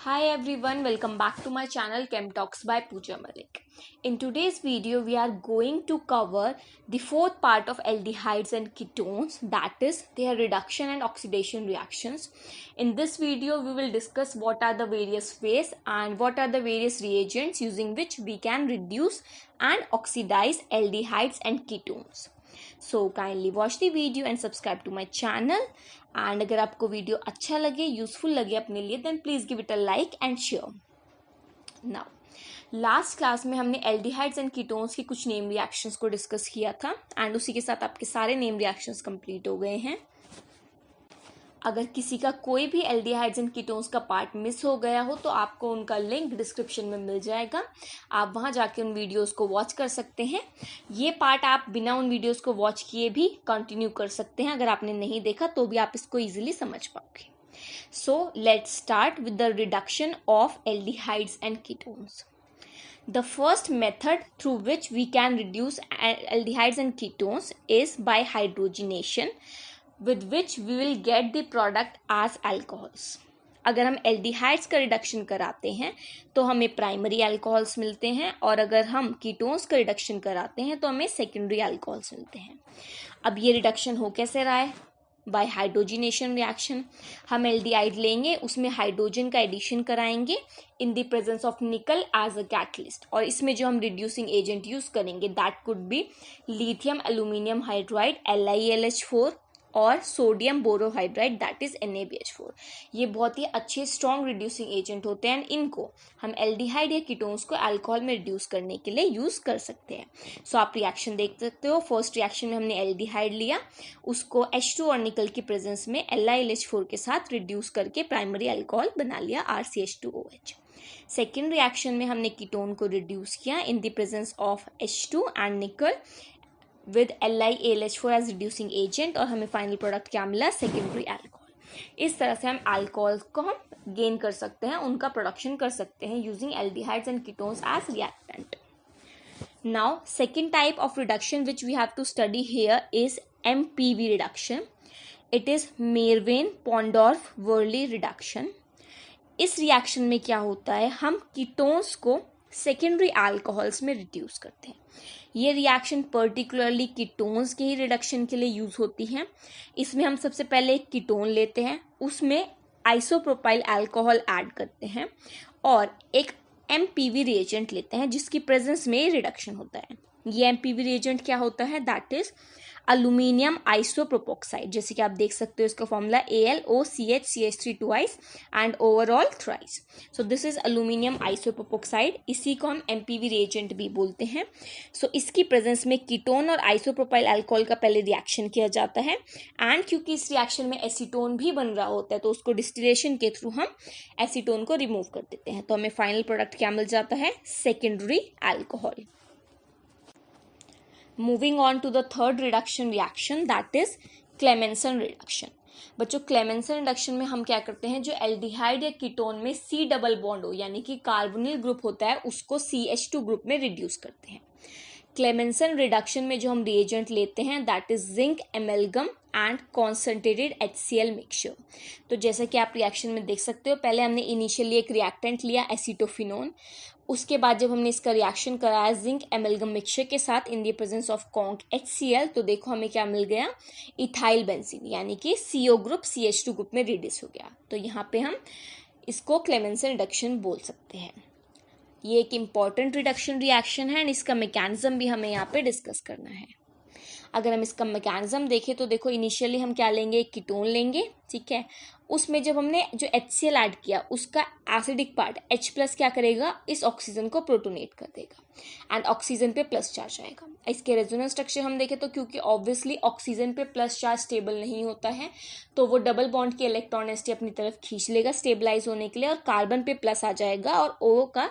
Hi everyone, welcome back to my channel Chem Talks by Pooja Malik. In today's video, we are going to cover the fourth part of aldehydes and ketones, that is their reduction and oxidation reactions. In this video, we will discuss what are the various ways and what are the various reagents using which we can reduce and oxidize aldehydes and ketones. So kindly watch the video and subscribe to my channel. And अगर आपको video अच्छा लगे, useful लगे अपने लिए, then please give it a like and share. Now last class में हमने aldehydes and ketones की कुछ नेम रिएक्शंस को डिस्कस किया था एंड उसी के साथ आपके सारे नेम रिएक्शंस कंप्लीट हो गए हैं. अगर किसी का कोई भी एल्डिहाइड्स एंड कीटोन्स का पार्ट मिस हो गया हो तो आपको उनका लिंक डिस्क्रिप्शन में मिल जाएगा. आप वहां जाके उन वीडियोस को वॉच कर सकते हैं. ये पार्ट आप बिना उन वीडियोस को वॉच किए भी कंटिन्यू कर सकते हैं. अगर आपने नहीं देखा तो भी आप इसको इजीली समझ पाओगे. So let's start with the reduction of aldehydes and ketones. The first method through which we can reduce aldehydes and ketones is by hydrogenation, with which we will get the product as alcohols. अगर हम aldehydes का reduction कराते हैं तो हमें primary alcohols मिलते हैं और अगर हम कीटोन्स का रिडक्शन कराते हैं तो हमें सेकेंडरी अल्कोहल्स मिलते हैं. अब ये रिडक्शन हो कैसे रहा है? By hydrogenation reaction. हम एल्डिहाइड लेंगे, उसमें हाइड्रोजन का एडिशन कराएंगे in the presence of nickel as a catalyst, और इसमें जो हम रिड्यूसिंग एजेंट यूज करेंगे that could be lithium aluminium hydride LiAlH4 और sodium borohydride that is NaBH4. ये बहुत ही अच्छे स्ट्रॉन्ग रिड्यूसिंग एजेंट होते हैं. इनको हम एल्डिहाइड या कीटोन्स को अल्कोहल में रिड्यूस करने के लिए यूज कर सकते हैं. सो आप रिएक्शन देख सकते हो. फर्स्ट रिएक्शन में हमने एल्डिहाइड लिया, उसको H2 और निकल की प्रेजेंस में LiLH4 के साथ रिड्यूस करके प्राइमरी अल्कोहल बना लिया RCH2OH. सेकेंड रिएक्शन में हमने कीटोन को रिड्यूस किया इन the presence of H2 and निकल with LiAlH4 as reducing agent और हमें फाइनल प्रोडक्ट क्या मिला? Secondary alcohol. इस तरह से हम अल्कोहल को हम गेन कर सकते हैं, उनका प्रोडक्शन कर सकते हैं using aldehydes and ketones as reactant. Now second type of reduction which we have to study here is MPV reduction. It is Meerwein Ponndorf Verley reduction. इस रिएक्शन में क्या होता है? हम कीटोन्स को सेकेंडरी अल्कोहल्स में रिड्यूस करते हैं. ये रिएक्शन पर्टिकुलरली कीटोन्स के ही रिडक्शन के लिए यूज होती है. इसमें हम सबसे पहले एक कीटोन लेते हैं, उसमें आइसोप्रोपाइल अल्कोहल ऐड करते हैं और एक MPV रिएजेंट लेते हैं जिसकी प्रेजेंस में रिडक्शन होता है. ये MPV रिएजेंट क्या होता है? That is aluminium आइसोप्रोपोक्साइड. जैसे कि आप देख सकते हो इसका formula AlOCH CH3 twice and overall thrice. So this is aluminium आइसोप्रोपोक्साइड. इसी को हम MPV रिएजेंट भी बोलते हैं. सो इसकी प्रेजेंस में कीटोन और आइसोप्रोपाइल अल्कोहल का पहले रिएक्शन किया जाता है एंड क्योंकि इस रिएक्शन में एसीटोन भी बन रहा होता है तो उसको डिस्टिलेशन के थ्रू हम एसीटोन को रिमूव कर देते हैं. तो हमें फाइनल प्रोडक्ट क्या मिल जाता है? Secondary alcohol. Moving on to the third reduction reaction, that is Clemmensen reduction. बच्चों, क्लेमेंसन रिडक्शन में हम क्या करते हैं? जो एल्डिहाइड या कीटोन में C डबल बॉन्ड हो यानी कि कार्बोनिल ग्रुप होता है उसको CH2 ग्रुप में रिड्यूस करते हैं. क्लेमेंसन रिडक्शन में जो हम रिएजेंट लेते हैं that is zinc amalgam and concentrated HCl mixture. तो जैसा कि आप रिएक्शन में देख सकते हो, पहले हमने इनिशियली एक रिएक्टेंट लिया एसीटोफिनोन. उसके बाद जब हमने इसका रिएक्शन कराया जिंक एमेल्गम मिक्सचर के साथ इन the presence of conc HCl, तो देखो हमें क्या मिल गया? इथाइल बेंजीन यानी कि CO ग्रुप CH2 ग्रुप में रिड्यूस हो गया. तो यहाँ पे हम इसको क्लेमेंसन रिडक्शन बोल सकते हैं. ये एक इम्पॉर्टेंट रिडक्शन रिएक्शन है एंड इसका मैकेनिज्म भी हमें यहाँ पे डिस्कस करना है. अगर हम इसका मैकेनिज्म देखें तो देखो इनिशियली हम क्या लेंगे? एक कीटोन लेंगे, ठीक है. उसमें जब हमने जो HCl ऐड किया उसका एसिडिक पार्ट H+ क्या करेगा? इस ऑक्सीजन को प्रोटोनेट कर देगा एंड ऑक्सीजन पे प्लस चार्ज आएगा. इसके रेजोनेंस स्ट्रक्चर हम देखें तो क्योंकि ऑब्वियसली ऑक्सीजन पे प्लस चार्ज स्टेबल नहीं होता है तो वो डबल बॉन्ड की इलेक्ट्रॉन एनर्जी अपनी तरफ खींच लेगा स्टेबलाइज होने के लिए और कार्बन पे प्लस आ जाएगा और O का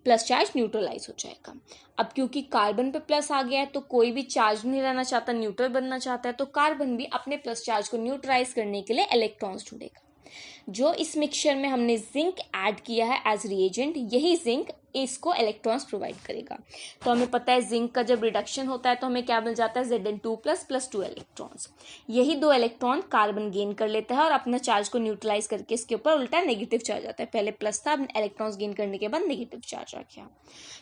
प्लस चार्ज न्यूट्रलाइज हो जाएगा. अब क्योंकि कार्बन पे प्लस आ गया है तो कोई भी चार्ज नहीं रहना चाहता, न्यूट्रल बनना चाहता है, तो कार्बन भी अपने प्लस चार्ज को न्यूट्रलाइज करने के लिए इलेक्ट्रॉन्स ढूंढेगा. जो इस मिक्सचर में हमने जिंक ऐड किया है एज रिएजेंट, यही जिंक इसको इलेक्ट्रॉन्स प्रोवाइड करेगा। तो हमें पता है जिंक का जब रिडक्शन होता है तो हमें क्या मिल जाता है Zn2 प्लस 2 इलेक्ट्रॉन्स। यही 2 इलेक्ट्रॉन कार्बन गेन कर लेता है और अपना चार्ज को न्यूट्रलाइज करके इसके ऊपर उल्टा नेगेटिव चार्ज आता है। पहले प्लस था, अब इलेक्ट्रॉन्स गेन करने के बाद नेगेटिव चार्ज आ गया,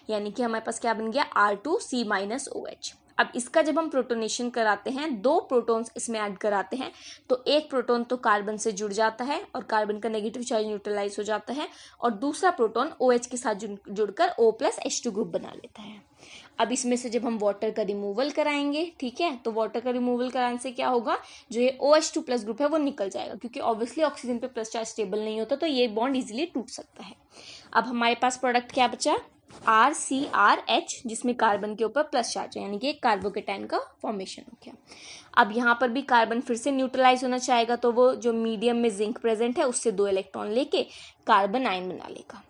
यानी कि हमारे पास क्या बन गया R2C-OH। अब इसका जब हम प्रोटोनेशन कराते हैं, 2 प्रोटॉन्स इसमें ऐड कराते हैं, तो एक प्रोटॉन तो कार्बन से जुड़ जाता है और कार्बन का नेगेटिव चार्ज न्यूट्रलाइज हो जाता है और दूसरा प्रोटॉन OH के साथ जुड़कर O+H2 ग्रुप बना लेता है। अब इसमें से जब हम वाटर का रिमूवल कराएंगे, ठीक है, तो वाटर का रिमूवल कराने से क्या होगा, जो ये OH2 प्लस ग्रुप है वो निकल जाएगा, क्योंकि ऑब्वियसली ऑक्सीजन पे प्लस चार्ज स्टेबल नहीं होता, तो ये बॉन्ड इजीली टूट सकता है। अब हमारे पास प्रोडक्ट क्या बचा, RCRH, जिसमें कार्बन के ऊपर प्लस चार्ज है, यानी कि एक कार्बोकेटाइन का फॉर्मेशन हो गया। अब यहाँ पर भी कार्बन फिर से न्यूट्रलाइज होना चाहेगा, तो वो जो मीडियम में जिंक प्रेजेंट है उससे 2 इलेक्ट्रॉन लेके कार्बन आयन बना लेगा।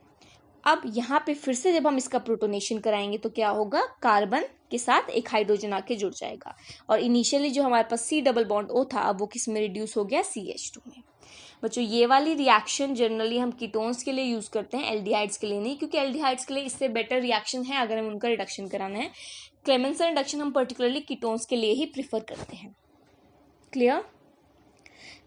अब यहाँ पे फिर से जब हम इसका प्रोटोनेशन कराएंगे तो क्या होगा, कार्बन के साथ एक हाइड्रोजन आके जुड़ जाएगा और इनिशियली जो हमारे पास C+O था, अब वो किस में रिड्यूस हो गया, CH2 में। बच्चों ये वाली रिएक्शन जनरली हम कीटोन्स के लिए यूज़ करते हैं, एल्डिहाइड्स के लिए नहीं, क्योंकि एल्डिहाइड्स के लिए इससे बेटर रिएक्शन है अगर हमें उनका रिडक्शन कराना है। क्लेमेंसन रिडक्शन हम पर्टिकुलरली कीटोन्स के लिए ही प्रिफर करते हैं। Clear?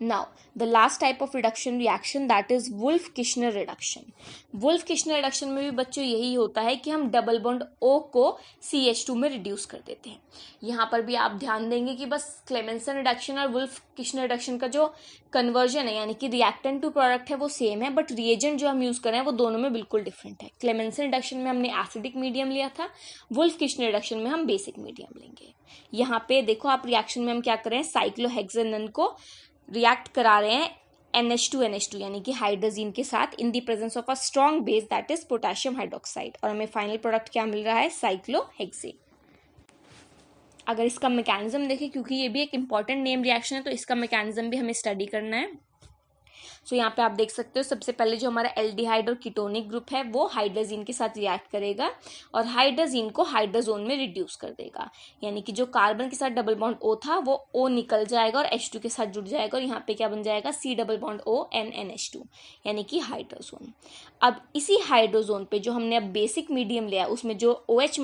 Now, the last type of reduction reaction, that is Wolff-Kishner reduction. Wolff-Kishner reduction में भी बच्चों यही होता है कि हम डबल बॉन्ड O को CH2 में रिड्यूस कर देते हैं। यहाँ पर भी आप ध्यान देंगे कि बस क्लेमेंसन रिडक्शन और वुल्फ-किश्नर रिडक्शन का जो कन्वर्जन है, यानी कि रिएक्टेंट टू प्रोडक्ट है, वो सेम है, बट रिएजेंट जो हम यूज़ कर रहे हैं वो दोनों में बिल्कुल डिफरेंट है। क्लेमेंसन रिडक्शन में हमने एसिडिक मीडियम लिया था, वुल्फ-किश्नर रिडक्शन में हम बेसिक मीडियम लेंगे। यहाँ पे देखो आप, रिएक्शन में हम क्या कर रहे हैं, साइक्लोहेक्सेनन को रिएक्ट करा रहे हैं NH2 यानी कि हाइड्रोजीन के साथ इन the presence of a strong base, that is potassium hydroxide, और हमें फाइनल प्रोडक्ट क्या मिल रहा है, साइक्लोहेक्सेन। अगर इसका मैकेनिज्म देखें, क्योंकि ये भी एक इंपॉर्टेंट नेम रिएक्शन है, तो इसका मैकेनिज्म भी हमें स्टडी करना है। सो यहाँ पे आप देख सकते हो, सबसे पहले जो हमारा एल्डिहाइड और कीटोनिक ग्रुप है वो हाइड्रोजीन के साथ रिएक्ट करेगा और हाइड्रोजीन को हाइड्रोजोन में रिड्यूस कर देगा, यानी कि जो कार्बन के साथ डबल बॉन्ड O था वो O निकल जाएगा और H2 के साथ जुड़ जाएगा और यहाँ पे क्या बन जाएगा, C+O(N)NH2, यानी कि हाइड्रोजोन। अब इसी हाइड्रोजोन पे जो हमने अब बेसिक मीडियम लिया, उसमें जो OH-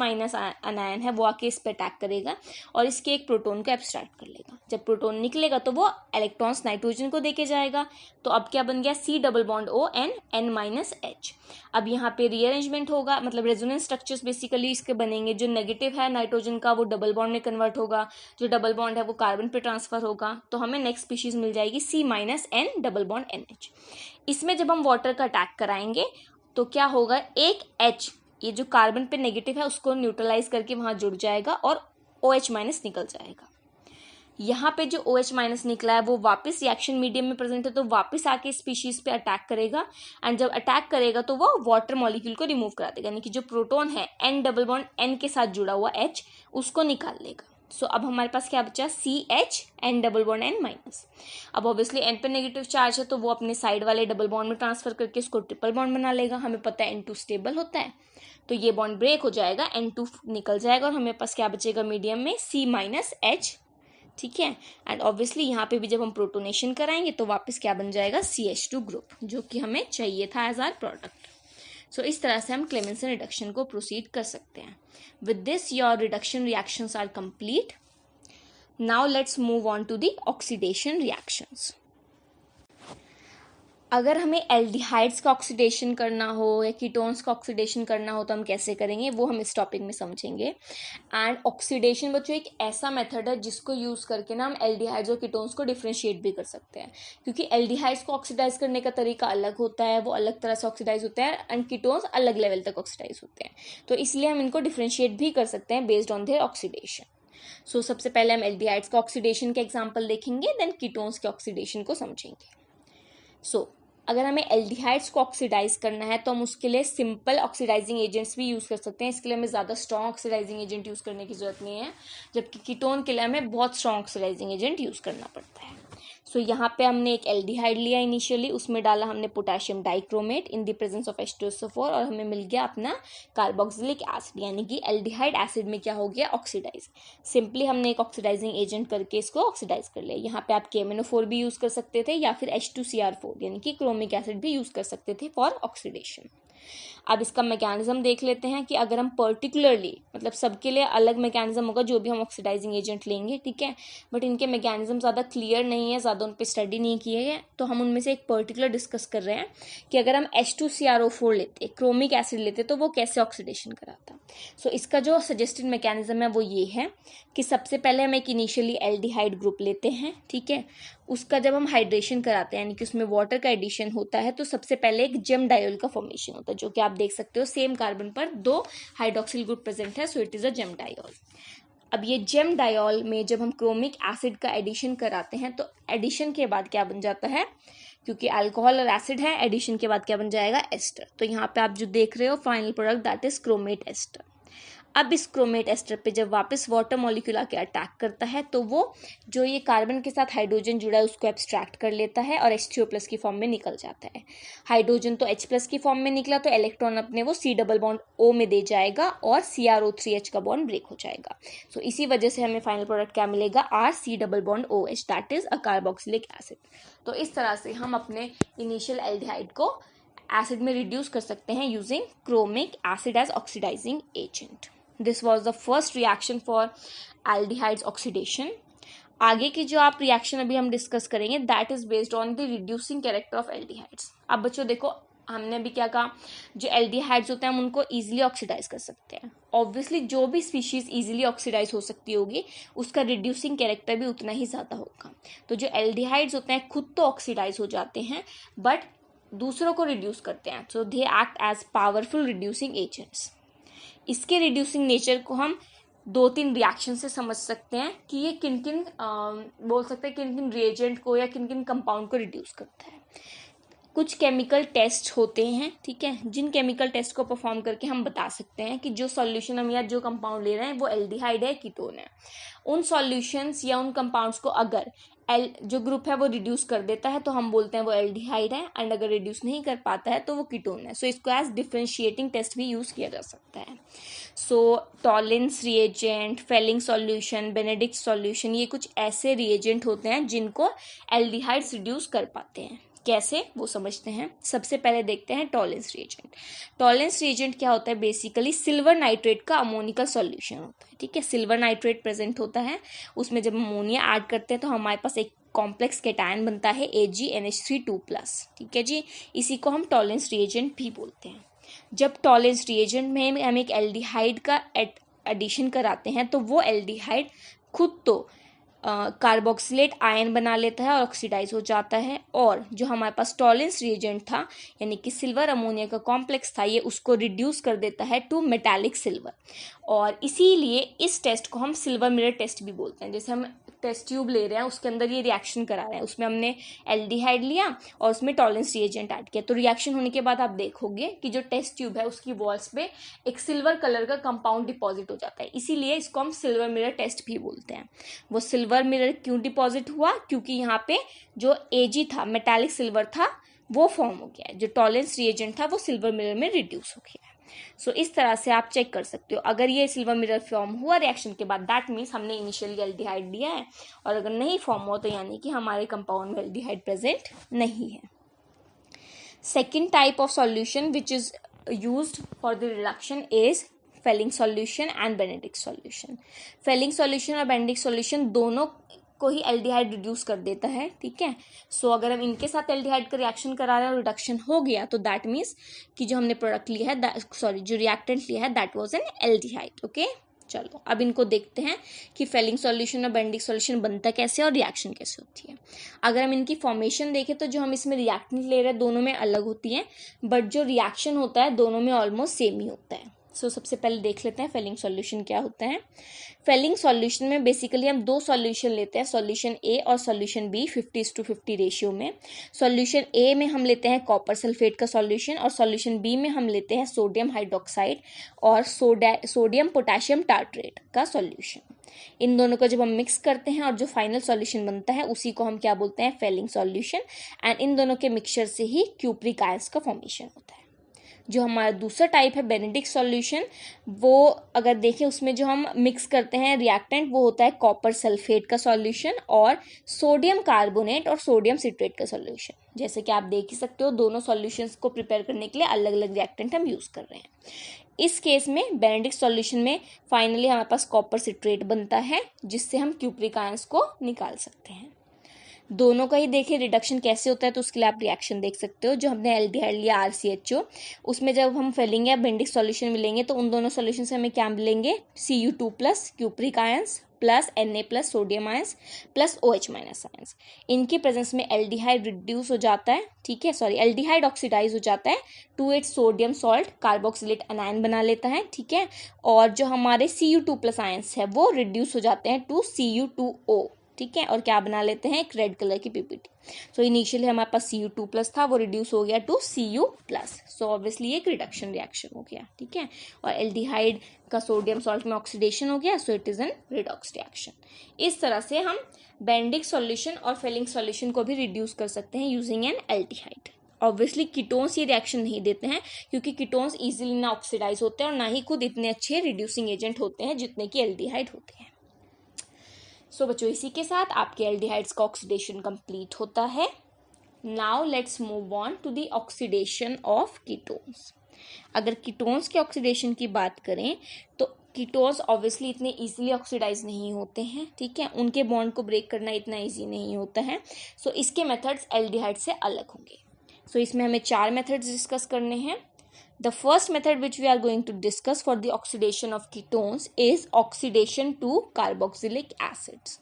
अनायन है वो आके इस पे अटैक करेगा और इसके एक प्रोटोन को एब्स्ट्रैक्ट कर लेगा। जब प्रोटोन निकलेगा तो वो इलेक्ट्रॉन्स नाइट्रोजन को देके जाएगा, तो अब क्या बन गया, C+O(N)N-H। अब यहाँ पे रीअरेंजमेंट होगा, मतलब रेजोनेंस स्ट्रक्चर्स बेसिकली इसके बनेंगे। जो नेगेटिव है नाइट्रोजन का वो डबल बॉन्ड में कन्वर्ट होगा, जो डबल बॉन्ड है वो कार्बन पे ट्रांसफर होगा, तो हमें नेक्स्ट स्पीशीज मिल जाएगी C-N+NH। इसमें जब हम वाटर का अटैक कराएंगे तो क्या होगा, एक H, ये जो कार्बन पे नेगेटिव है उसको न्यूट्रलाइज करके वहां जुड़ जाएगा और OH- निकल जाएगा। यहाँ पे जो OH- निकला है वो वापस रिएक्शन मीडियम में प्रेजेंट है, तो वापस आके स्पीशीज पे अटैक करेगा एंड जब अटैक करेगा तो वो वाटर मॉलिक्यूल को रिमूव करा देगा, यानी कि जो प्रोटोन है N+N के साथ जुड़ा हुआ H उसको निकाल लेगा। सो अब हमारे पास क्या बचा, CH N+N-। अब ऑब्वियसली N पे नेगेटिव चार्ज है तो वो अपने साइड वाले डबल बॉन्ड में ट्रांसफर करके इसको ट्रिपल बॉन्ड बना लेगा। हमें पता है N2 स्टेबल होता है, तो ये बॉन्ड ब्रेक हो जाएगा, N2 निकल जाएगा और हमें पास क्या बचेगा मीडियम में, C-H। ठीक है, एंड ऑब्वियसली यहाँ पे भी जब हम प्रोटोनेशन कराएंगे तो वापस क्या बन जाएगा, CH2 ग्रुप, जो कि हमें चाहिए था एज आर प्रोडक्ट। सो इस तरह से हम क्लेमेंसन रिडक्शन को प्रोसीड कर सकते हैं। With this your reduction reactions are complete. Now let's move on to the oxidation reactions. अगर हमें एल्डिहाइड्स का ऑक्सीडेशन करना हो या कीटोन्स का ऑक्सीडेशन करना हो तो हम कैसे करेंगे, वो हम इस टॉपिक में समझेंगे। एंड ऑक्सीडेशन बच्चों एक ऐसा मेथड है जिसको यूज़ करके ना हम एल्डिहाइड्स और कीटोन्स को डिफ्रेंशिएट भी कर सकते हैं, क्योंकि एल्डिहाइड्स को ऑक्सीडाइज करने का तरीका अलग होता है, वो अलग तरह से ऑक्सीडाइज होते हैं, एंड कीटोन्स अलग लेवल तक ऑक्सीडाइज होते हैं, तो इसलिए हम इनको डिफ्रेंशिएट भी कर सकते हैं बेस्ड ऑन देयर ऑक्सीडेशन। सो सबसे पहले हम एल्डिहाइड्स का ऑक्सीडेशन के एग्जाम्पल देखेंगे, देन कीटोन्स के ऑक्सीडेशन को समझेंगे। सो अगर हमें एल्डिहाइड्स को ऑक्सीडाइज करना है तो हम उसके लिए सिंपल ऑक्सीडाइजिंग एजेंट्स भी यूज़ कर सकते हैं, इसके लिए हमें ज़्यादा स्ट्रॉन्ग ऑक्सीडाइजिंग एजेंट यूज़ करने की जरूरत नहीं है, जबकि कीटोन के लिए हमें बहुत स्ट्रॉन्ग ऑक्सीडाइजिंग एजेंट यूज़ करना पड़ता है। सो यहाँ पे हमने एक एल्डिहाइड लिया इनिशियली, उसमें डाला हमने potassium dichromate in the presence of H2SO4 और हमें मिल गया अपना कार्बोक्सिलिक एसिड, यानी कि एल्डिहाइड एसिड में क्या हो गया, ऑक्सीडाइज। सिंपली हमने एक ऑक्सीडाइजिंग एजेंट करके इसको ऑक्सीडाइज कर लिया। यहाँ पे आप KMnO4 भी यूज़ कर सकते थे या फिर H2Cr4 यानी कि क्रोमिक एसिड भी यूज़ कर सकते थे फॉर ऑक्सीडेशन। अब इसका मैकेनिज्म देख लेते हैं कि अगर हम पर्टिकुलरली, मतलब सबके लिए अलग मैकेनिज्म होगा जो भी हम ऑक्सीडाइजिंग एजेंट लेंगे, ठीक है, बट इनके मैकेनिज्म ज़्यादा क्लियर नहीं है, ज़्यादा उन पर स्टडी नहीं किए हैं, तो हम उनमें से एक पर्टिकुलर डिस्कस कर रहे हैं कि अगर हम H2CrO4 लेते, क्रोमिक एसिड लेते, तो वो कैसे ऑक्सीडेशन कराता। सो इसका जो सजेस्टेड मैकेनिज्म है वो ये है कि सबसे पहले हम एक इनिशियली एल्डिहाइड ग्रुप लेते हैं, ठीक है, उसका जब हम हाइड्रेशन कराते हैं यानी कि उसमें वाटर का एडिशन होता है, तो सबसे पहले एक जेम डायोल का फॉर्मेशन होता है, जो कि आप देख सकते हो सेम कार्बन पर 2 हाइड्रोक्सिल ग्रुप प्रेजेंट है, so it is a gem diol. अब ये जेम डायोल में जब हम क्रोमिक एसिड का एडिशन कराते हैं तो एडिशन के बाद क्या बन जाता है, क्योंकि अल्कोहल और एसिड है, एडिशन के बाद क्या बन जाएगा, एस्टर। तो यहाँ पे आप जो देख रहे हो final product that is chromate ester. अब इस क्रोमेट एस्टर पे जब वापस वाटर मॉलिक्यूल आके अटैक करता है तो वो जो ये कार्बन के साथ हाइड्रोजन जुड़ा है उसको एब्स्ट्रैक्ट कर लेता है और H3O+ की फॉर्म में निकल जाता है। हाइड्रोजन तो H+ की फॉर्म में निकला तो इलेक्ट्रॉन अपने वो C डबल बॉन्ड O में दे जाएगा और CrO3H का बॉन्ड ब्रेक हो जाएगा। सो इसी वजह से हमें फाइनल प्रोडक्ट क्या मिलेगा, RC double bond OH, that is a carboxylic acid. तो इस तरह से हम अपने इनिशियल एल्डिहाइड को एसिड में रिड्यूस कर सकते हैं using chromic acid as oxidizing agent. This was the first reaction for aldehydes oxidation. आगे की जो आप रिएक्शन अभी हम डिस्कस करेंगे that is based on the reducing character of aldehydes. अब बच्चों देखो, हमने अभी क्या कहा, जो एल्डिहाइड्स होते हैं हम उनको इजीली ऑक्सीडाइज कर सकते हैं। ऑब्वियसली जो भी स्पीशीज इजीली ऑक्सीडाइज हो सकती होगी उसका रिड्यूसिंग कैरेक्टर भी उतना ही ज़्यादा होगा। तो जो एल्डिहाइड्स होते हैं खुद तो ऑक्सीडाइज हो जाते हैं बट दूसरों को रिड्यूस करते हैं, so they act as powerful reducing agents. इसके रिड्यूसिंग नेचर को हम 2-3 रिएक्शन से समझ सकते हैं कि ये किन किन बोल सकते हैं किन किन रिएजेंट को या किन किन कंपाउंड को रिड्यूस करता है। कुछ केमिकल टेस्ट होते हैं, ठीक है, जिन केमिकल टेस्ट को परफॉर्म करके हम बता सकते हैं कि जो सॉल्यूशन हम या जो कंपाउंड ले रहे हैं वो एल्डिहाइड है, कीटोन है। उन सॉल्यूशंस या उन कंपाउंड्स को अगर जो ग्रुप है वो रिड्यूस कर देता है तो हम बोलते हैं वो एल्डिहाइड है, एंड अगर रिड्यूस नहीं कर पाता है तो वो कीटोन है। सो इसको एज डिफरेंशिएटिंग टेस्ट भी यूज़ किया जा सकता है। So Tollens reagent, Fehling solution, Benedict solution, ये कुछ ऐसे रिएजेंट होते हैं जिनको एल्डिहाइड्स रिड्यूस कर पाते हैं। कैसे वो समझते हैं। सबसे पहले देखते हैं टॉलेंस रिएजेंट। टॉलेंस रिएजेंट क्या होता है, बेसिकली सिल्वर नाइट्रेट का अमोनिकल सॉल्यूशन होता है, ठीक है, सिल्वर नाइट्रेट प्रेजेंट होता है, उसमें जब अमोनिया ऐड करते हैं तो हमारे पास एक कॉम्प्लेक्स केटायन बनता है AgNH3+, ठीक है जी, इसी को हम टॉलेंस रिएजेंट भी बोलते हैं। जब टॉलेंस रिएजेंट में हम एक एल्डिहाइड का एडिशन कराते हैं तो वो एल्डिहाइड खुद तो कार्बोक्सिलेट आयन बना लेता है और ऑक्सीडाइज हो जाता है, और जो हमारे पास टॉलेंस रिएजेंट था यानी कि सिल्वर अमोनिया का कॉम्प्लेक्स था ये उसको रिड्यूस कर देता है टू मेटालिक सिल्वर, और इसीलिए इस टेस्ट को हम सिल्वर मिरर टेस्ट भी बोलते हैं। जैसे हम टेस्ट ट्यूब ले रहे हैं उसके अंदर ये रिएक्शन करा रहे हैं, उसमें हमने एल्डिहाइड लिया और उसमें टॉलेंस रिएजेंट ऐड किया, तो रिएक्शन होने के बाद आप देखोगे कि जो टेस्ट ट्यूब है उसकी वॉल्स पे एक सिल्वर कलर का कंपाउंड डिपॉजिट हो जाता है, इसीलिए इसको हम सिल्वर मिरर टेस्ट भी बोलते हैं। वो सिल्वर मिरर क्यों डिपॉजिट हुआ, क्योंकि यहाँ पे जो Ag था मेटालिक सिल्वर था वो फॉर्म हो गया है, जो टॉलेंस रिएजेंट था वो सिल्वर मिरर में रिड्यूस हो गया है। सो इस तरह से आप चेक कर सकते हो, अगर ये सिल्वर मिरर फॉर्म हुआ रिएक्शन के बाद दैट मीन्स हमने इनिशियली एल्डिहाइड लिया है, और अगर नहीं फॉर्म हुआ तो यानी कि हमारे कंपाउंड में एल्डिहाइड प्रेजेंट नहीं है। Second type of solution which is used for the reduction is Fehling solution and Benedict solution. Fehling solution और बेनेडिक्ट सॉल्यूशन दोनों को ही एल्डिहाइड रिड्यूस कर देता है, ठीक है। सो अगर हम इनके साथ एल्डिहाइड का रिएक्शन करा रहे हैं और रिडक्शन हो गया तो दैट मीन्स कि जो हमने प्रोडक्ट लिया है जो रिएक्टेंट लिया है that was an aldehyde, okay. चलो अब इनको देखते हैं कि फेलिंग सॉल्यूशन और बेनेडिक्ट सॉल्यूशन बनता कैसे और रिएक्शन कैसे होती है। अगर हम इनकी फॉर्मेशन देखें तो जो हम इसमें रिएक्टेंट ले रहे हैं दोनों में अलग होती हैं, बट जो रिएक्शन होता है दोनों में ऑलमोस्ट सेम ही होता है। सो सबसे पहले देख लेते हैं फेलिंग सॉल्यूशन क्या होता है। फेलिंग सॉल्यूशन में बेसिकली हम 2 सॉल्यूशन लेते हैं, सॉल्यूशन ए और सॉल्यूशन बी 50:50 रेशियो में। सॉल्यूशन ए में हम लेते हैं कॉपर सल्फेट का सॉल्यूशन और सॉल्यूशन बी में हम लेते हैं सोडियम हाइड्रोक्साइड और सोडियम पोटेशियम टार्ट्रेट का सॉल्यूशन। इन दोनों को जब हम मिक्स करते हैं और जो फाइनल सॉल्यूशन बनता है उसी को हम क्या बोलते हैं, फेलिंग सॉल्यूशन, एंड इन दोनों के मिक्सचर से ही क्यूप्रिक आयंस का फॉर्मेशन होता है। जो हमारा दूसरा टाइप है बेनेडिक्ट सॉल्यूशन, वो अगर देखें उसमें जो हम मिक्स करते हैं रिएक्टेंट वो होता है कॉपर सल्फेट का सॉल्यूशन और सोडियम कार्बोनेट और सोडियम सिट्रेट का सॉल्यूशन। जैसे कि आप देख ही सकते हो दोनों सॉल्यूशंस को प्रिपेयर करने के लिए अलग अलग रिएक्टेंट हम यूज़ कर रहे हैं। इस केस में बेनेडिक्ट सॉल्यूशन में फाइनली हमारे पास कॉपर सिट्रेट बनता है जिससे हम क्यूप्रिक आयंस को निकाल सकते हैं। दोनों का ही देखिए रिडक्शन कैसे होता है तो उसके लिए आप रिएक्शन देख सकते हो। जो हमने एल्डिहाइड लिया RCHO, उसमें जब हम फेलेंगे बेनेडिक्ट सॉल्यूशन मिलेंगे तो उन दोनों सॉल्यूशन से हमें क्या मिलेंगे, Cu2+ cupric ions plus Na+ sodium ions plus OH- ions. इनकी प्रेजेंस में एल्डिहाइड रिड्यूस हो जाता है, ठीक है, सॉरी एल्डिहाइड ऑक्सीडाइज हो जाता है 2H sodium salt carboxylate anion बना लेता है, ठीक है। और जो हमारे Cu2+ आयंस है वो रिड्यूस हो जाते हैं टू Cu2O, ठीक है, और क्या बना लेते हैं, एक रेड कलर की PPT। सो इनिशियली हमारे पास Cu2+ था, वो रिड्यूस हो गया टू Cu+। सो ऑब्वियसली एक रिडक्शन रिएक्शन हो गया, ठीक है। और एल्डिहाइड का सोडियम सॉल्ट में ऑक्सीडेशन हो गया, सो it is an redox reaction. इस तरह से हम बेनेडिक्ट सॉल्यूशन और फेलिंग सॉल्यूशन को भी रिड्यूस कर सकते हैं using N aldehyde. Obviously ketones ये रिएक्शन नहीं देते हैं क्योंकि कीटोन्स इजीली ना ऑक्सीडाइज होते हैं और ना ही खुद इतने अच्छे रिड्यूसिंग एजेंट होते हैं जितने कि एल्डिहाइड होते हैं। सो बच्चों इसी के साथ आपके एल्डिहाइड्स का ऑक्सीडेशन कंप्लीट होता है। Now let's move on to the oxidation of ketones. अगर कीटोन्स के ऑक्सीडेशन की बात करें तो कीटोन्स ऑब्वियसली इतने इजीली ऑक्सीडाइज नहीं होते हैं, ठीक है, उनके बॉन्ड को ब्रेक करना इतना इजी नहीं होता है। सो इसके मेथड्स एल्डिहाइड से अलग होंगे। सो इसमें हमें 4 मेथड्स डिस्कस करने हैं। The first method which we are going to discuss for the oxidation of ketones is oxidation to carboxylic acids.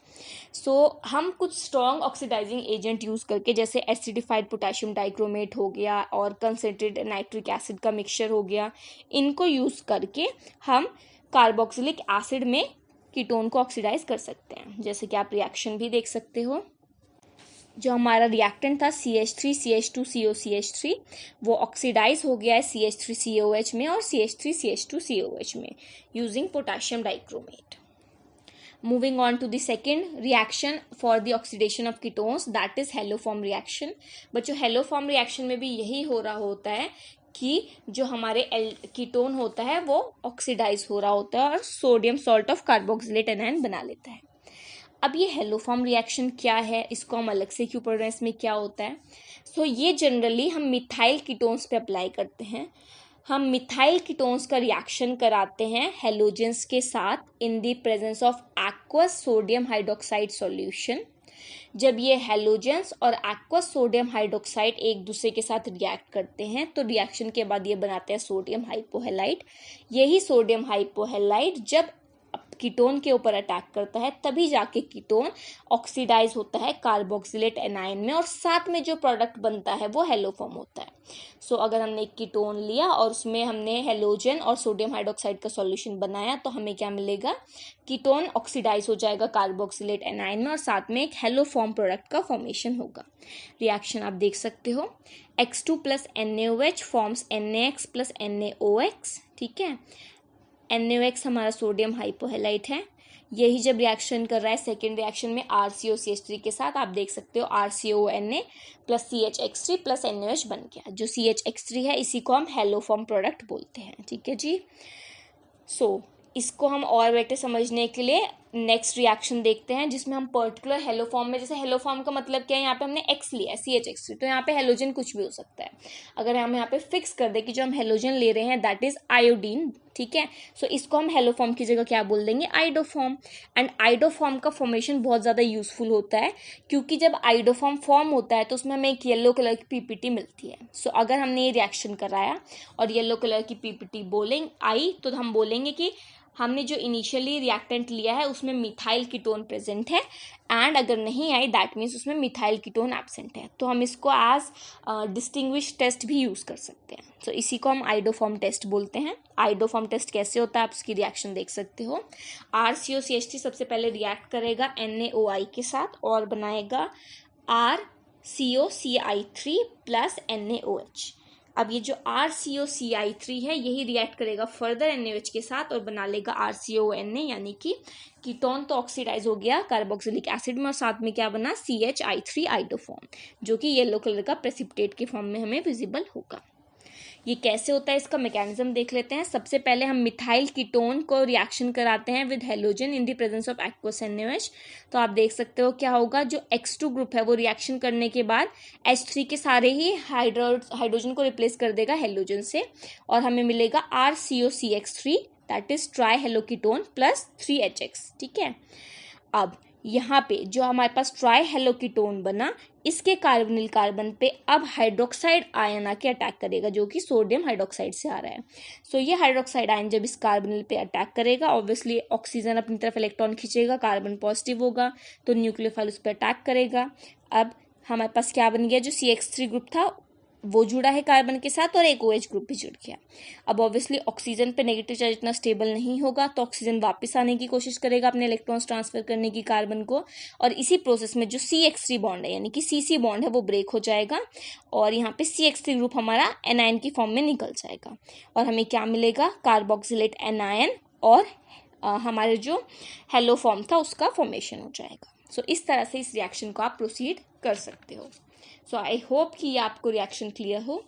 So हम कुछ strong oxidizing agent use करके जैसे acidified potassium dichromate हो गया और concentrated nitric acid का mixture हो गया, इनको use करके हम carboxylic acid में कीटोन को ऑक्सीडाइज कर सकते हैं। जैसे कि आप रिएक्शन भी देख सकते हो। जो हमारा रिएक्टेंट था CH3CH2COCH3 वो ऑक्सीडाइज हो गया है CH3COH में और CH3CH2COH में using potassium dichromate. Moving on to the second reaction for the oxidation of ketones, that is haloform reaction. बच्चों हेलोफॉर्म रिएक्शन में भी यही हो रहा होता है कि जो हमारे कीटोन होता है वो ऑक्सीडाइज हो रहा होता है और sodium salt of carboxylate anion बना लेता है। अब ये हेलोफॉर्म रिएक्शन क्या है, इसको हम अलग से क्यों पढ़ रहे हैं, इसमें क्या होता है। सो ये जनरली हम मिथाइल कीटोन्स पे अप्लाई करते हैं। हम मिथाइल कीटोन्स का रिएक्शन कराते हैं हेलोजेंस के साथ इन the presence of aqueous sodium hydroxide solution. जब ये हेलोजेंस और एक्वस सोडियम हाइड्रोक्साइड एक दूसरे के साथ रिएक्ट करते हैं तो रिएक्शन के बाद ये बनाते हैं सोडियम हाइपोहेलाइट। यही सोडियम हाइपोहेलाइट जब कीटोन के ऊपर अटैक करता है तभी जाके कीटोन ऑक्सीडाइज होता है कार्बोक्सिलेट एनायन में और साथ में जो प्रोडक्ट बनता है वो हेलोफॉर्म होता है। सो अगर हमने एक कीटोन लिया और उसमें हमने हेलोजन और सोडियम हाइड्रोक्साइड का सॉल्यूशन बनाया तो हमें क्या मिलेगा, कीटोन ऑक्सीडाइज हो जाएगा कार्बोक्सिलेट एनायन में और साथ में एक हेलोफॉर्म प्रोडक्ट का फॉर्मेशन होगा। रिएक्शन आप देख सकते हो, X2 + NaOH forms NaX + NaOX, ठीक है। NaOX हमारा सोडियम हाइपोहेलाइट है। यही जब रिएक्शन कर रहा है सेकेंड रिएक्शन में RCOCH3 के साथ, आप देख सकते हो RCONA + CHX3 + NaOH बन गया। जो CHX3 है इसी को हम हेलोफॉर्म प्रोडक्ट बोलते हैं, ठीक है जी। सो इसको हम और बेटर समझने के लिए नेक्स्ट रिएक्शन देखते हैं जिसमें हम पर्टिकुलर हेलोफॉर्म में, जैसे हेलोफॉर्म का मतलब क्या है, यहाँ पे हमने X लिया है CHX3, तो यहाँ पे हेलोजन कुछ भी हो सकता है। अगर हम यहाँ पे फिक्स कर दे कि जो हम हेलोजन ले रहे हैं दैट इज आयोडीन, ठीक है, सो इसको हम हेलोफॉर्म की जगह क्या बोल देंगे, आइडोफॉर्म। एंड आइडोफॉर्म का फॉर्मेशन बहुत ज़्यादा यूजफुल होता है क्योंकि जब आइडोफॉर्म फॉर्म होता है तो उसमें हमें एक येलो कलर की PPT मिलती है। सो अगर हमने ये रिएक्शन कराया और येलो कलर की PPT बोलेंगे आई तो हम बोलेंगे कि हमने जो इनिशियली रिएक्टेंट लिया है उसमें मिथाइल कीटोन प्रेजेंट है, एंड अगर नहीं आई दैट मीन्स उसमें मिथाइल कीटोन एब्सेंट है। तो हम इसको एज डिस्टिंग्विश टेस्ट भी यूज़ कर सकते हैं। तो इसी को हम आइडोफॉर्म टेस्ट बोलते हैं। आइडोफॉर्म टेस्ट कैसे होता है आप उसकी रिएक्शन देख सकते हो। RCOCH3 सबसे पहले रिएक्ट करेगा NaOI के साथ और बनाएगा RCOCI3 + NaOH। अब ये जो RCOCI3 है यही रिएक्ट करेगा फर्दर NaOH के साथ और बना लेगा RCONA, यानी कि कीटोन तो ऑक्सीडाइज हो गया कार्बोक्सिलिक एसिड में और साथ में क्या बना CHI3 आइडोफॉर्म, जो कि येलो कलर का प्रेसिपिटेट के फॉर्म में हमें विजिबल होगा। ये कैसे होता है, इसका मैकेनिज्म देख लेते हैं। सबसे पहले हम मिथाइल कीटोन को रिएक्शन कराते हैं with halogen in the presence of aqueous NaOH। तो आप देख सकते हो क्या होगा, जो X2 ग्रुप है वो रिएक्शन करने के बाद H3 के सारे ही हाइड्रोजन को रिप्लेस कर देगा हेलोजन से, और हमें मिलेगा RCOCH3 that is tri haloketone plus 3HX। ठीक है, अब यहाँ पे जो हमारे पास ट्राई हेलोकीटोन बना, इसके कार्बोनिल कार्बन पे अब हाइड्रोक्साइड आयन आके अटैक करेगा, जो कि सोडियम हाइड्रोक्साइड से आ रहा है। सो ये हाइड्रोक्साइड आयन जब इस कार्बोनिल पे अटैक करेगा, ऑब्वियसली ऑक्सीजन अपनी तरफ इलेक्ट्रॉन खींचेगा, कार्बन पॉजिटिव होगा, तो न्यूक्लियोफाइल उस पर अटैक करेगा। अब हमारे पास क्या बन गया, जो CH3 ग्रुप था वो जुड़ा है कार्बन के साथ, और एक OH ग्रुप भी जुड़ गया। अब ऑब्वियसली ऑक्सीजन पे नेगेटिव चार्ज इतना स्टेबल नहीं होगा, तो ऑक्सीजन वापस आने की कोशिश करेगा अपने इलेक्ट्रॉन्स ट्रांसफर करने की कार्बन को, और इसी प्रोसेस में जो CH3 बॉन्ड है यानी कि CC बॉन्ड है वो ब्रेक हो जाएगा, और यहाँ पे CH3 ग्रुप हमारा एनायन की फॉर्म में निकल जाएगा, और हमें क्या मिलेगा, कार्बोक्सिलेट एनायन, और हमारे जो हेलो फॉर्म था उसका फॉर्मेशन हो जाएगा। सो इस तरह से इस रिएक्शन को आप प्रोसीड कर सकते हो। सो आई होप कि ये आपको रिएक्शन क्लियर हो।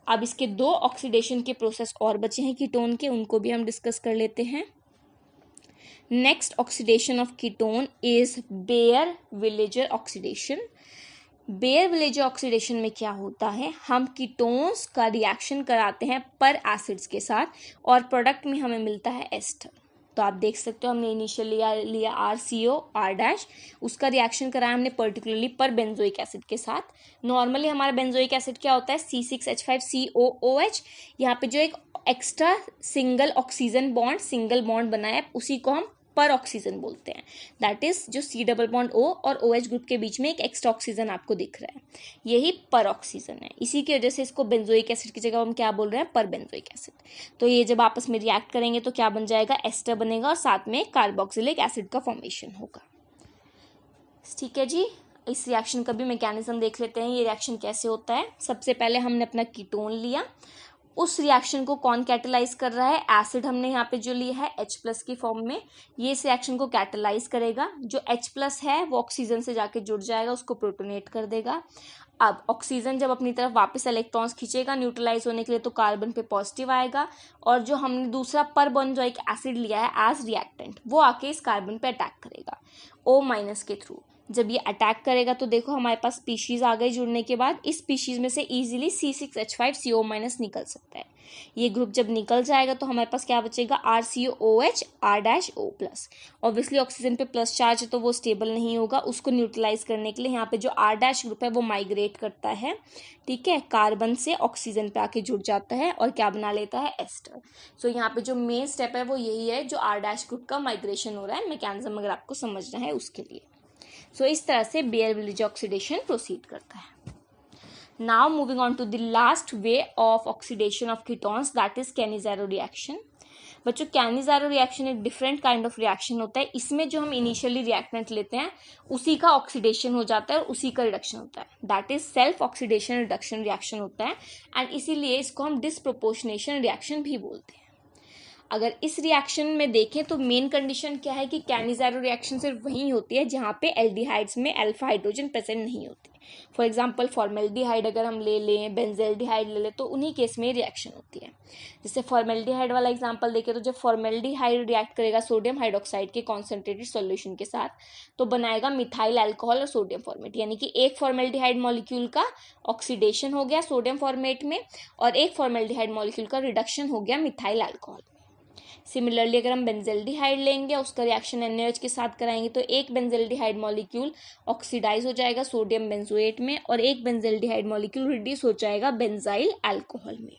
अब इसके 2 ऑक्सीडेशन के प्रोसेस और बचे हैं कीटोन के, उनको भी हम डिस्कस कर लेते हैं। Next oxidation of ketone is Baeyer Villiger oxidation. Baeyer Villiger oxidation में क्या होता है, हम कीटोन्स का रिएक्शन कराते हैं पर एसिड्स के साथ, और प्रोडक्ट में हमें मिलता है एस्टर। तो आप देख सकते हो हमने इनिशियली लिया RCO R', उसका रिएक्शन कराया हमने पर्टिकुलरली पर बेंजोइक एसिड के साथ। नॉर्मली हमारा बेंजोइक एसिड क्या होता है, C6H5COOH। यहाँ पे जो एक एक्स्ट्रा सिंगल ऑक्सीजन बॉन्ड बना है उसी को हम पर ऑक्सीजन बोलते हैं। दैट इज जो C+O और OH ग्रुप के बीच में एक एक्स्ट्रा ऑक्सीजन आपको दिख रहा है, यही पर ऑक्सीजन है। इसी की वजह से इसको बेंजोइक एसिड की जगह हम क्या बोल रहे हैं, पर बेंजोइक एसिड। तो ये जब आपस में रिएक्ट करेंगे तो क्या बन जाएगा, एस्टर बनेगा, और साथ में कार्बोक्सिलिक एसिड का फॉर्मेशन होगा। ठीक है जी, इस रिएक्शन का भी मैकेनिज्म देख लेते हैं, ये रिएक्शन कैसे होता है। सबसे पहले हमने अपना कीटोन लिया, उस रिएक्शन को कौन कैटेलाइज कर रहा है, एसिड हमने यहाँ पे जो लिया है H+ की फॉर्म में, ये इस रिएक्शन को कैटेलाइज करेगा। जो H+ है वो ऑक्सीजन से जाके जुड़ जाएगा, उसको प्रोटोनेट कर देगा। अब ऑक्सीजन जब अपनी तरफ वापस इलेक्ट्रॉन्स खींचेगा न्यूट्रलाइज होने के लिए, तो कार्बन पे पॉजिटिव आएगा, और जो हमने दूसरा पर बेंजोइक एसिड लिया है एज रिएक्टेंट, वो आके इस कार्बन पे अटैक करेगा O- के थ्रू। जब ये अटैक करेगा तो देखो हमारे पास स्पीशीज आ गई जुड़ने के बाद, इस स्पीशीज में से इजीली C6H5CO- निकल सकता है। ये ग्रुप जब निकल जाएगा तो हमारे पास क्या बचेगा, RCOOH R'+O+। ऑब्वियसली ऑक्सीजन पे प्लस चार्ज है तो वो स्टेबल नहीं होगा, उसको न्यूट्रलाइज करने के लिए यहाँ पे जो R' ग्रुप है वो माइग्रेट करता है, ठीक है, कार्बन से ऑक्सीजन पे आके जुड़ जाता है और क्या बना लेता है, एस्टर। सो यहाँ पे जो मेन स्टेप है वो यही है, जो R' ग्रुप का माइग्रेशन हो रहा है, मैकेनिज्म अगर आपको समझना है उसके लिए। सो इस तरह से बेयर विलेजर ऑक्सीडेशन प्रोसीड करता है। Now moving on to the last way of oxidation of ketones, that is Cannizzaro reaction. बच्चों कैनिज़ेरो रिएक्शन एक डिफरेंट काइंड ऑफ रिएक्शन होता है। इसमें जो हम इनिशियली रिएक्टेंट लेते हैं उसी का ऑक्सीडेशन हो जाता है और उसी का रिडक्शन होता है, that is self oxidation reduction reaction होता है, एंड इसीलिए इसको हम डिस्प्रोपोर्शनेशन रिएक्शन भी बोलते हैं। अगर इस रिएक्शन में देखें तो मेन कंडीशन क्या है कि कैनिज़ेरो रिएक्शन सिर्फ वहीं होती है जहाँ पे एल्डिहाइड्स में अल्फा हाइड्रोजन प्रेजेंट नहीं होती। फॉर एग्जांपल फॉर्मेल्डिहाइड अगर हम ले लें, बेंजेल्डिहाइड ले लें, तो उन्हीं केस में रिएक्शन होती है। जैसे फॉर्मेल्डिहाइड वाला एग्जांपल देखें तो जब फॉर्मेल्डिहाइड रिएक्ट करेगा सोडियम हाइड्रोक्साइड के कॉन्सेंट्रेटेड सॉल्यूशन के साथ, तो बनाएगा मिथाइल अल्कोहल और सोडियम फॉर्मेट, यानी कि एक फॉर्मेल्डिहाइड मॉलिक्यूल का ऑक्सीडेशन हो गया सोडियम फॉर्मेट में, और एक फॉर्मेल्डिहाइड मॉलिक्यूल का रिडक्शन हो गया मिथाइल अल्कोहल। सिमिलरली अगर हम बेंजेल्डिहाइड लेंगे, उसका रिएक्शन NaOH के साथ कराएंगे, तो एक बेंजेल्डिहाइड मॉलिक्यूल ऑक्सीडाइज हो जाएगा सोडियम बेंजोएट में, और एक बेंजेल्डिहाइड मॉलिक्यूल रिड्यूस हो जाएगा बेंजाइल अल्कोहल में।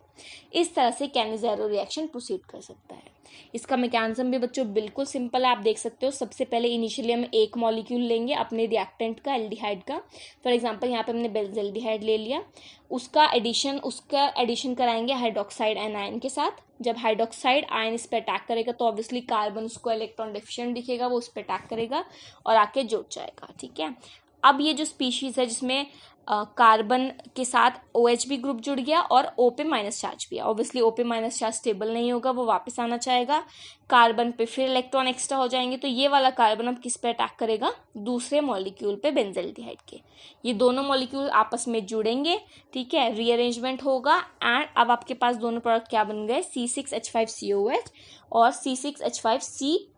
इस तरह से कैनिज़ेरो रिएक्शन प्रोसीड कर सकता है। इसका मैकेनिज्म भी बच्चों बिल्कुल सिंपल है, आप देख सकते हो। सबसे पहले इनिशियली हम एक मॉलिक्यूल लेंगे अपने रिएक्टेंट का, एल्डिहाइड का। फॉर एग्जांपल यहाँ पे हमने बेंजेल्डिहाइड ले लिया, उसका एडिशन कराएंगे हाइड्रोक्साइड एनायन के साथ। जब हाइड्रोक्साइड आयन इस पर अटैक करेगा तो ऑब्वियसली कार्बन उसको इलेक्ट्रॉन डेफिशिएंट दिखेगा, वो उस पर अटैक करेगा और आके जुड़ जाएगा, ठीक है। अब ये जो स्पीशीज़ है जिसमें कार्बन के साथ OH ग्रुप जुड़ गया और O पे माइनस चार्ज भी है, ऑब्वियसली O पे माइनस चार्ज स्टेबल नहीं होगा, वो वापस आना चाहेगा, कार्बन पे फिर इलेक्ट्रॉन एक्स्ट्रा हो जाएंगे, तो ये वाला कार्बन अब किस पे अटैक करेगा, दूसरे मॉलिक्यूल पे, बेंजल्डिहाइड के। ये दोनों मॉलिक्यूल आपस में जुड़ेंगे, ठीक है, रीअरेंजमेंट होगा एंड अब आपके पास दोनों प्रोडक्ट क्या बन गए, C6H5COH और C6H5CH2O-।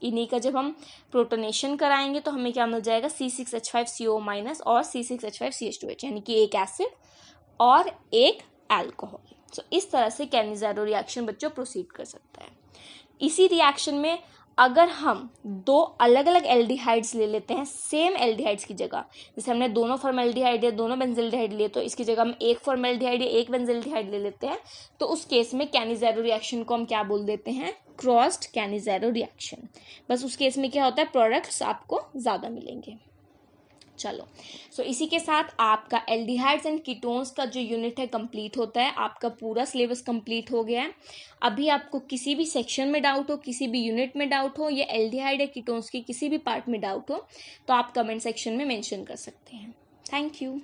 इन्हीं का जब हम प्रोटोनेशन कराएंगे तो हमें क्या मिल जाएगा, C6H5CO- और C6H5CH2H, यानी कि एक एसिड और एक अल्कोहल। सो इस तरह से कैनिज़ेरो रिएक्शन बच्चों प्रोसीड कर सकता है। इसी रिएक्शन में अगर हम दो अलग अलग एल्डिहाइड्स ले लेते हैं सेम एल्डिहाइड्स की जगह, जैसे हमने दोनों फॉर्मेल्डिहाइड या दोनों बेंजल्डिहाइड लिए, तो इसकी जगह हम एक फॉर्मेल्डिहाइड या एक बेंजल्डिहाइड ले लेते हैं, तो उस केस में कैनिज़ेरो रिएक्शन को हम क्या बोल देते हैं, क्रॉस्ड कैनिज़ेरो रिएक्शन। बस उस केस में क्या होता है, प्रोडक्ट्स आपको ज़्यादा मिलेंगे। चलो, सो इसी के साथ आपका एल्डिहाइड्स एंड कीटोन्स का जो यूनिट है कंप्लीट होता है, आपका पूरा सिलेबस कंप्लीट हो गया है। अभी आपको किसी भी सेक्शन में डाउट हो, किसी भी यूनिट में डाउट हो, या एल्डिहाइड या कीटोन्स की किसी भी पार्ट में डाउट हो, तो आप कमेंट सेक्शन में मेंशन कर सकते हैं। Thank you.